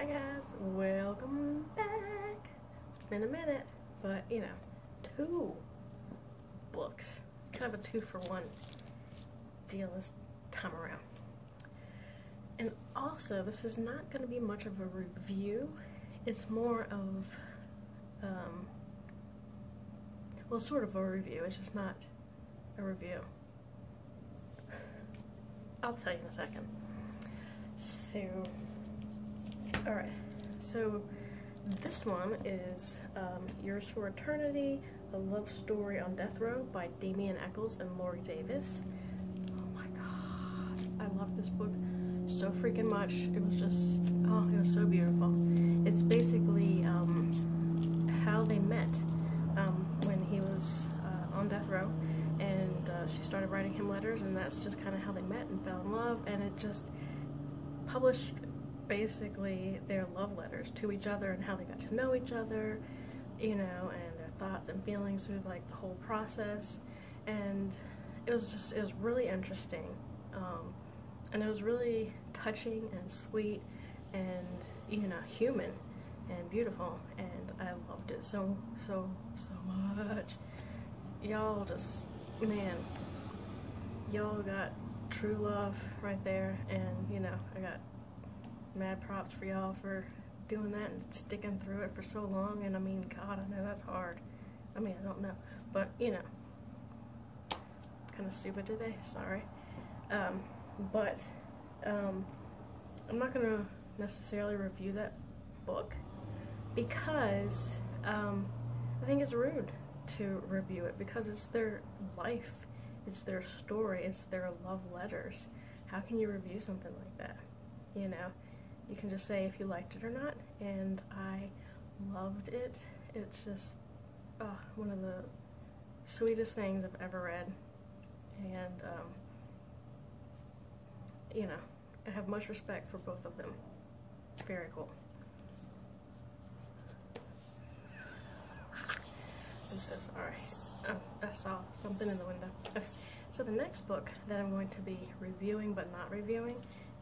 Hi guys, welcome back. It's been a minute, but you know, 2 books. It's kind of a 2-for-1 deal this time around. And also, this is not going to be much of a review. It's more of, well, sort of a review. It's just not a review. I'll tell you in a second. So, alright, so this one is Yours for Eternity, A Love Story on Death Row by Damien, Echols, and Lorri Davis. Oh my god, I love this book so freaking much. It was just, oh, it was so beautiful. It's basically how they met when he was on death row, and she started writing him letters, and that's just kind of how they met and fell in love, and it just published basically their love letters to each other and how they got to know each other, you know, and their thoughts and feelings through like the whole process. And it was really interesting, and it was really touching and sweet and, you know, human and beautiful, and I loved it so much. Y'all just, man, y'all got true love right there, and you know, I got mad props for y'all for doing that and sticking through it for so long. And I mean, god, I know that's hard. I mean, I don't know, but you know, kind of stupid today, sorry. But I'm not gonna necessarily review that book because I think it's rude to review it, because it's their life, it's their story, it's their love letters. How can you review something like that? You know, you can just say if you liked it or not, and I loved it. It's just one of the sweetest things I've ever read, and you know, I have much respect for both of them. Very cool. I'm so sorry. I saw something in the window. Okay. So the next book that I'm going to be reviewing but not reviewing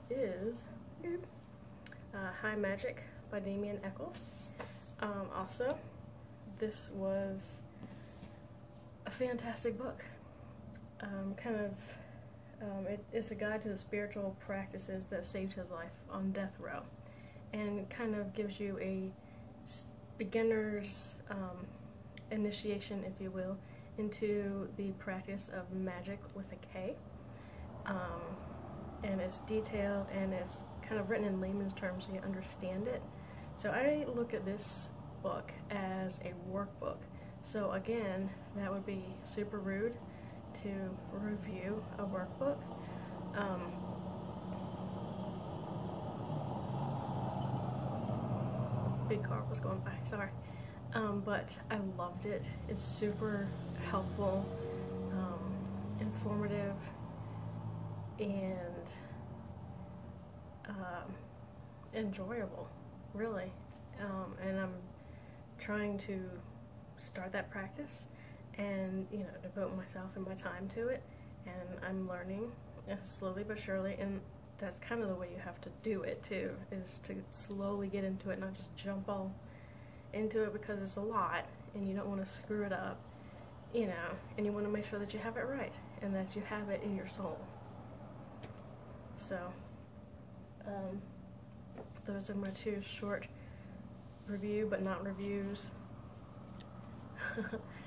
is Hi Magick by Damien, Echols. Also, this was a fantastic book. It's a guide to the spiritual practices that saved his life on death row, and kind of gives you a beginner's initiation, if you will, into the practice of magic with a K. And it's detailed, and it's kind of written in layman's terms so you understand it. So I look at this book as a workbook. So again, that would be super rude to review a workbook. Big car was going by, sorry. But I loved it. It's super helpful, informative, and enjoyable, really. And I'm trying to start that practice and, you know, devote myself and my time to it, and I'm learning slowly but surely, and that's kind of the way you have to do it too, is to slowly get into it, not just jump all into it, because it's a lot and you don't want to screw it up, you know, and you want to make sure that you have it right and that you have it in your soul. So those are my 2 short review but not reviews.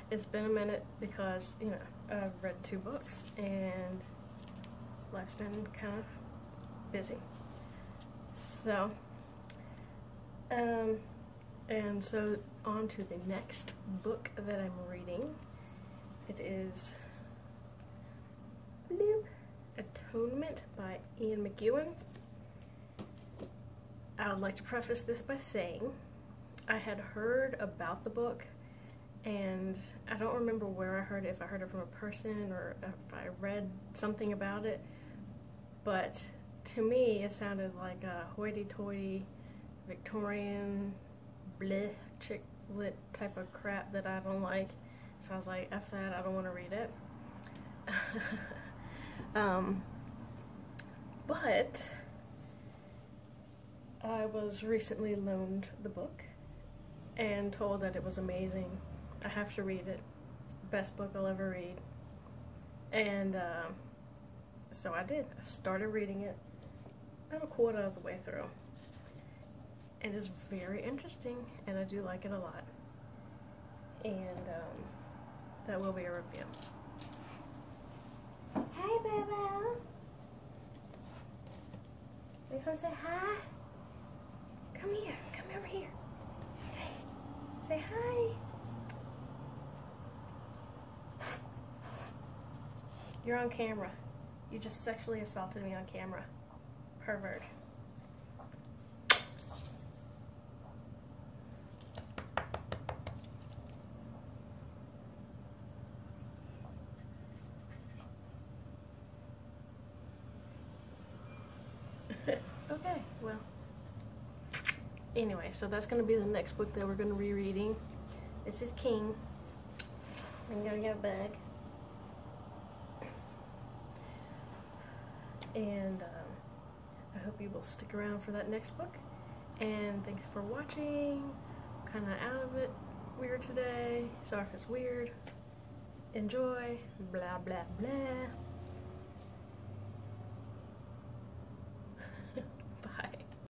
It's been a minute because, you know, I've read 2 books and life's been kind of busy. So and so on to the next book that I'm reading. It is Atonement by Ian McEwan. I would like to preface this by saying I had heard about the book, and I don't remember where I heard it, if I heard it from a person or if I read something about it, but to me it sounded like a hoity-toity Victorian bleh chick lit type of crap that I don't like. So I was like, F that, I don't want to read it. But I was recently loaned the book and told that it was amazing. I have to read it. It's the best book I'll ever read. And so I did. I started reading it about a quarter of the way through. It is very interesting, and I do like it a lot. And that will be a review. Hey, Baba. You want to say hi? Come here. Come over here. Hey. Say hi. You're on camera. You just sexually assaulted me on camera. Pervert. Okay, well. Anyway, so that's going to be the next book that we're going to be reading. This is King. I'm going to get a bag. And I hope you will stick around for that next book. And thanks for watching. Kind of out of it weird today. Sorry if it's weird. Enjoy. Blah, blah, blah.